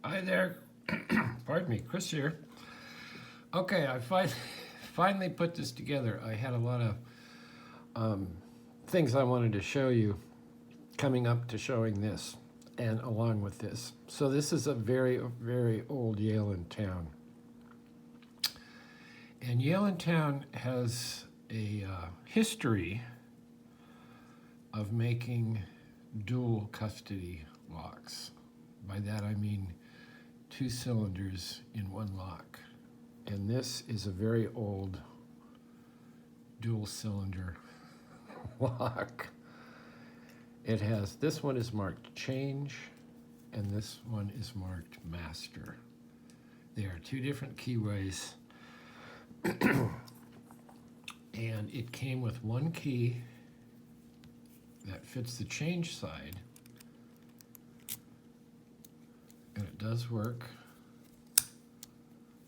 Hi there. Pardon me, Chris here. Okay, I finally put this together. I had a lot of things I wanted to show you coming up to showing this and along with this. So this is a very, very old Yale in town. And Yale in town has a history of making dual custody locks. By that I mean 2 cylinders in one lock. And this is a very old dual cylinder lock. It has, this one is marked change and this one is marked master. They are 2 different keyways. And it came with one key that fits the change side. And it does work.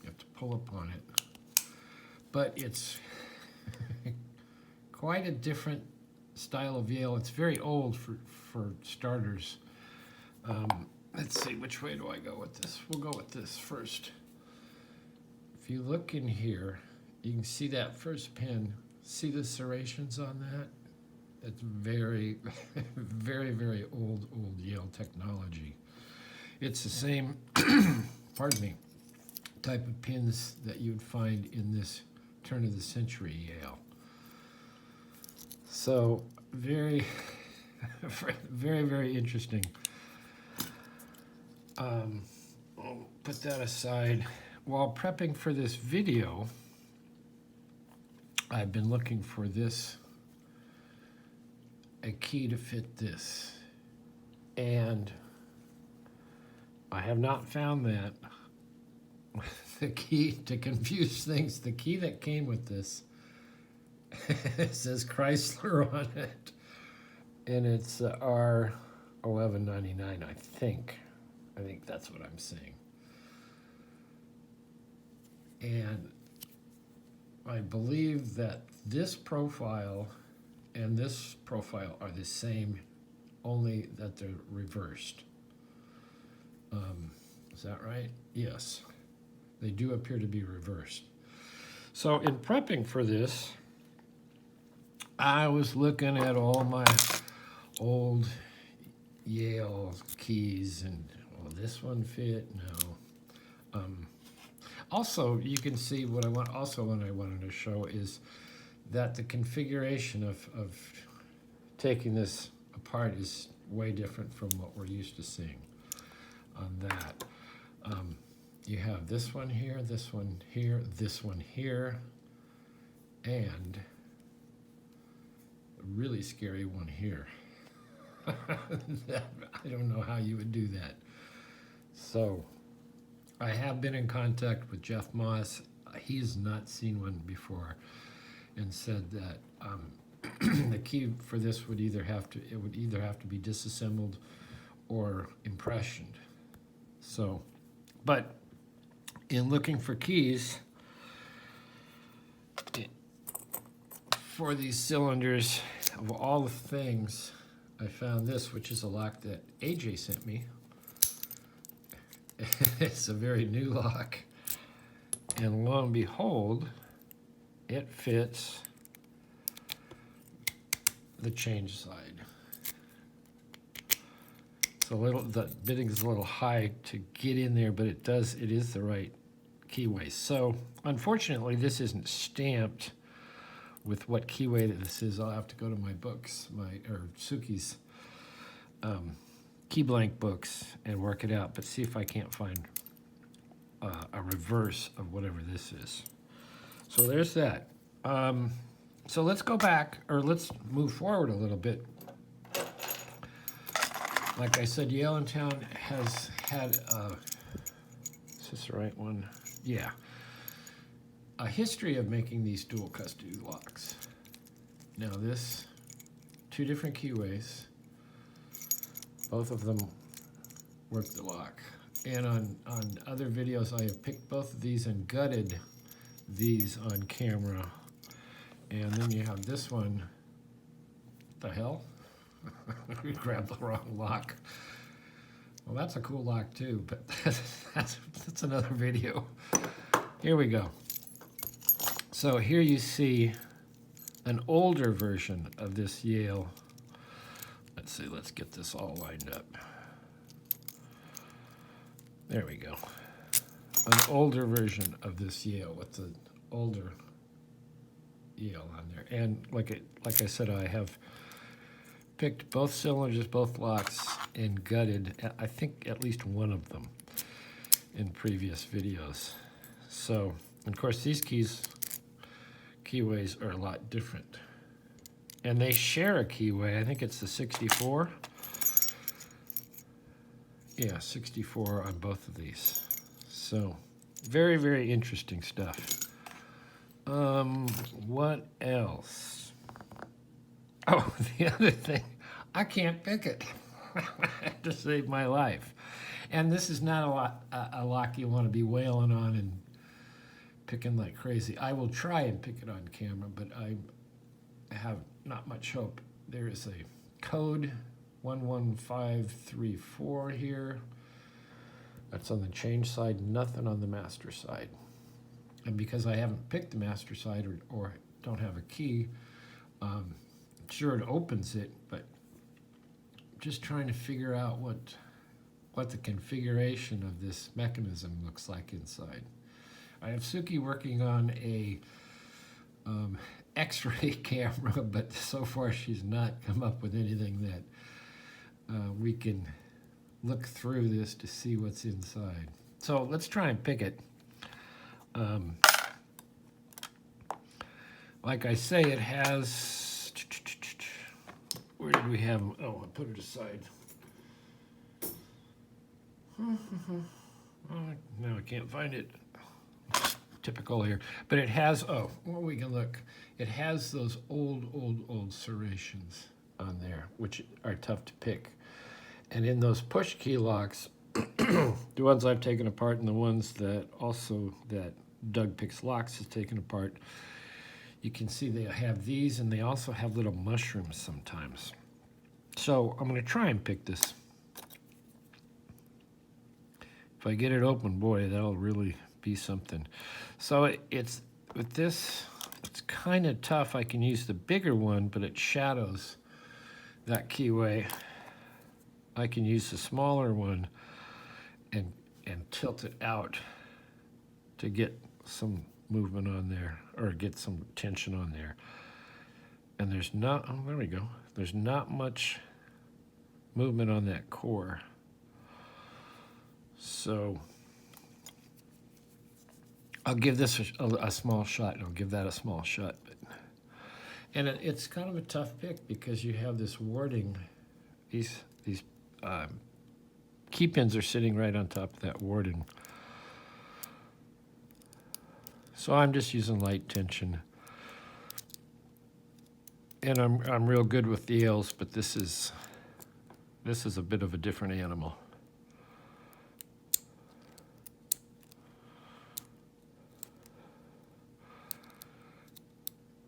You have to pull upon it. But it's quite a different style of Yale. It's very old for starters. Let's see, which way do I go with this? We'll go with this first. If you look in here, you can see that first pin. See the serrations on that? It's very, very, very old Yale technology. It's the same, pardon me, type of pins that you'd find in this turn of the century Yale. So very, very, very interesting. I'll put that aside. While prepping for this video, I've been looking for a key to fit this. And I have not found that. The key, to confuse things, the key that came with this, it says Chrysler on it. And it's R1199, I think. I think that's what I'm saying. And I believe that this profile and this profile are the same, only that they're reversed. Is that right? Yes. They do appear to be reversed. So in prepping for this, I was looking at all my old Yale keys and, will this one fit? No. Also, you can see what I wanted to show is that the configuration of taking this apart is way different from what we're used to seeing on that. You have this one here, this one here, this one here, and a really scary one here. I don't know how you would do that. So I have been in contact with Jeff Moss. He's not seen one before, and said that the key for this would either have to be disassembled or impressioned. So, but in looking for keys for these cylinders, of all the things, I found this, which is a lock that AJ sent me. It's a very new lock, and lo and behold, it fits the change side. The bitting is a little high to get in there, but it is the right keyway. So unfortunately, this isn't stamped with what keyway this is. I'll have to go to my books, or Suki's key blank books, and work it out, but see if I can't find a reverse of whatever this is. So there's that. So let's go back, or let's move forward a little bit. Like I said, Yale in town has had, is this the right one? Yeah. A history of making these dual custody locks. Now this, 2 different keyways. Both of them work the lock. And on other videos, I have picked both of these and gutted these on camera. And then you have this one. What the hell? We grabbed the wrong lock. Well, that's a cool lock too, but that's another video. Here we go. So here you see an older version of this Yale. Let's see, let's get this all lined up. There we go. An older version of this Yale with the older Yale on there. And like I said, I have picked both cylinders, both locks, and gutted, I think, at least one of them in previous videos. So, of course, these keyways are a lot different. And they share a keyway. I think it's the 64. Yeah, 64 on both of these. So, very, very interesting stuff. What else? Oh, the other thing, I can't pick it to save my life. And this is not a lock you want to be wailing on and picking like crazy. I will try and pick it on camera, but I have not much hope. There is a code 11534 here. That's on the change side, nothing on the master side. And because I haven't picked the master side or don't have a key, sure it opens it, but just trying to figure out what the configuration of this mechanism looks like inside. I have Suki working on a X-ray camera, but so far she's not come up with anything that we can look through this to see what's inside. So let's try and pick it. Like I say, it has, where did we have them? Oh, I put it aside. Now I can't find it. Typical here. But it has, oh, well, we can look. It has those old serrations on there, which are tough to pick. And in those push key locks, the ones I've taken apart and the ones that Doug Picks Locks has taken apart, you can see they have these, and they also have little mushrooms sometimes. So I'm going to try and pick this. If I get it open, boy, that'll really be something. So it's with this, it's kind of tough. I can use the bigger one, but it shadows that keyway. I can use the smaller one and tilt it out to get some movement on there, or get some tension on there. And there's not, oh, there we go. There's not much movement on that core. So I'll give this a small shot, and I'll give that a small shot. And it's kind of a tough pick because you have this warding. These key pins are sitting right on top of that warding. So I'm just using light tension. And I'm real good with the Yales, but this is a bit of a different animal.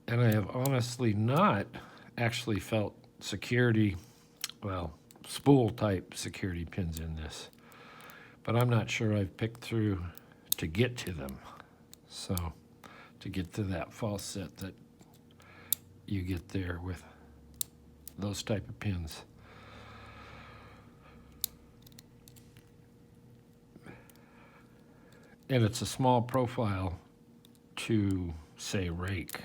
And I have honestly not actually felt security, well, spool type security pins in this, but I'm not sure I've picked through to get to them. So to get to that false set that you get there with those type of pins. And it's a small profile to, say, rake.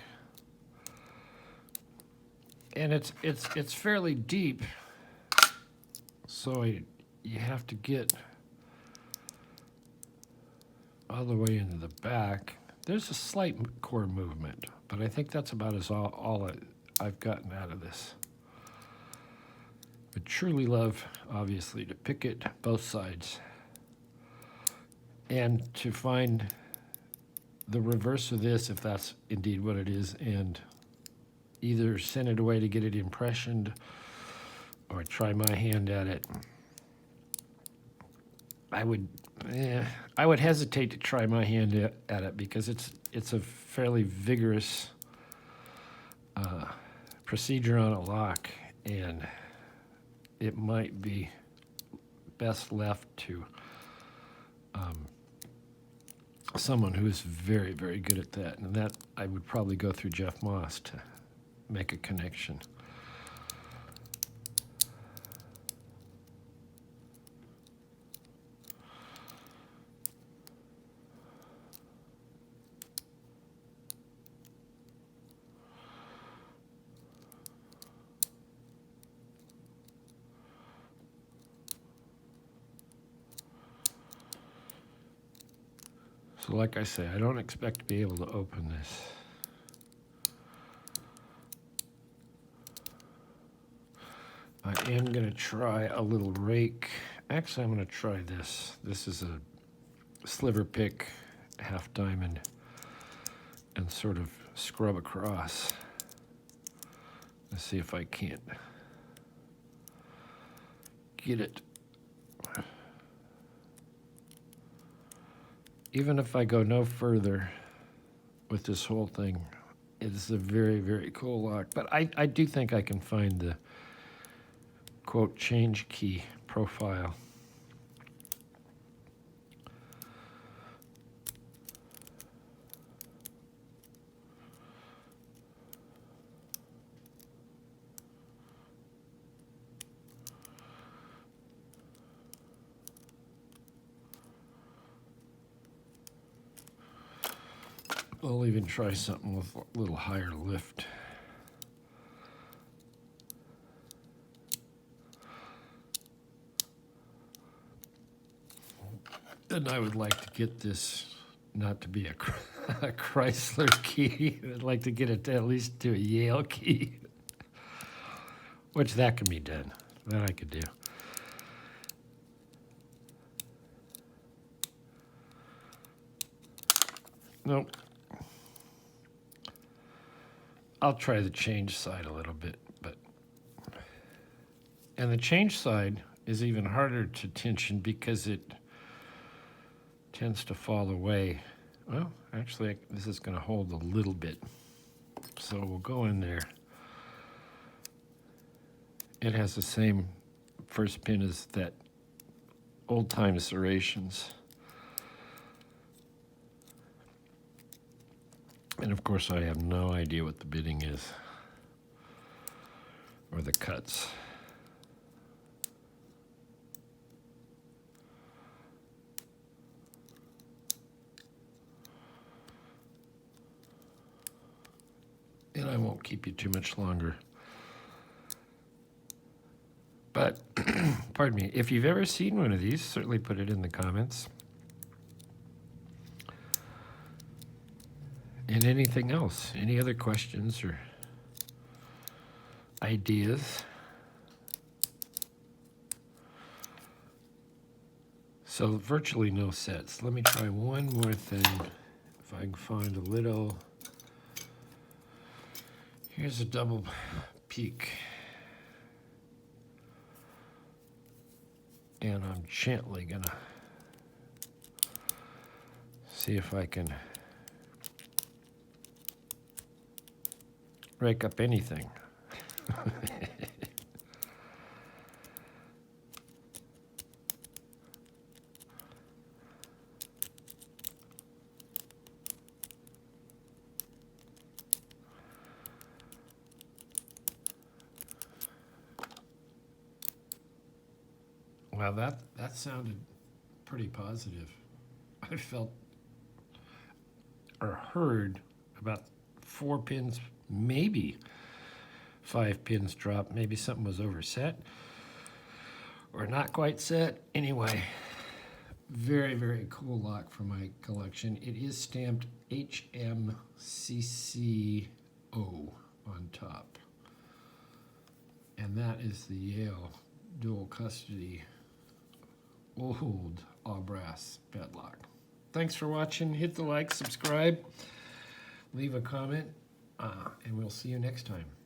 And it's fairly deep, so you have to get all the way into the back. There's a slight core movement, but I think that's about all I've gotten out of this. Would truly love, obviously, to pick it both sides and to find the reverse of this, if that's indeed what it is, and either send it away to get it impressioned or try my hand at it. I would hesitate to try my hand at it because it's a fairly vigorous procedure on a lock, and it might be best left to someone who's very, very good at that. And that I would probably go through Jeff Moss to make a connection. So like I say, I don't expect to be able to open this. I am going to try a little rake. Actually, I'm going to try this. This is a sliver pick, half diamond, and sort of scrub across. Let's see if I can't get it. Even if I go no further with this whole thing, it is a very, very cool lock. But I do think I can find the, quote, change key profile. I'll even try something with a little higher lift. And I would like to get this not to be a Chrysler key. I'd like to get it to at least to a Yale key, which that can be done. That I could do. Nope. I'll try the change side a little bit, and the change side is even harder to tension because it tends to fall away. Well, actually, this is going to hold a little bit. So we'll go in there. It has the same first pin as that old-time serrations. And of course, I have no idea what the bidding is or the cuts. And I won't keep you too much longer. But, pardon me, if you've ever seen one of these, certainly put it in the comments. And anything else, any other questions or ideas? So virtually no sets. Let me try one more thing. If I can find a little. Here's a double peak. And I'm gently gonna see if I can rake up anything. Well, that sounded pretty positive. I felt or heard about 4 pins, maybe 5 pins drop. Maybe something was overset or not quite set. Anyway, very, very cool lock for my collection. It is stamped HMCCO on top. And that is the Yale dual custody old all brass padlock. Thanks for watching. Hit the like, subscribe, leave a comment, and we'll see you next time.